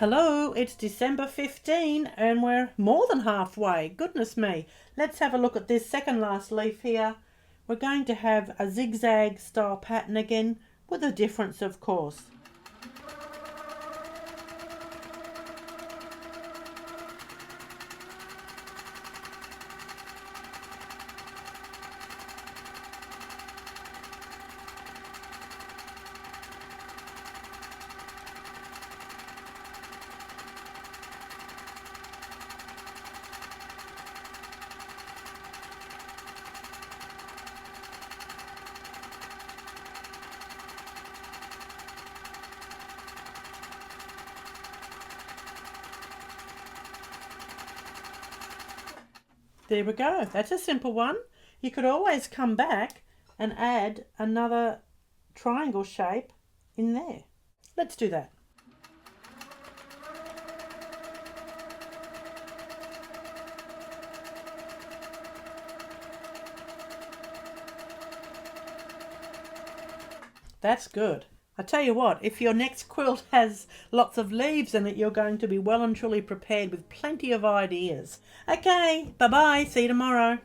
Hello, it's December 15 and we're more than halfway. Goodness me. Let's have a look at this second last leaf here. We're going to have a zigzag style pattern again with a difference, of course. There we go. That's a simple one. You could always come back and add another triangle shape in there. Let's do that. That's good. I tell you what, if your next quilt has lots of leaves in it, you're going to be well and truly prepared with plenty of ideas. Okay, bye-bye. See you tomorrow.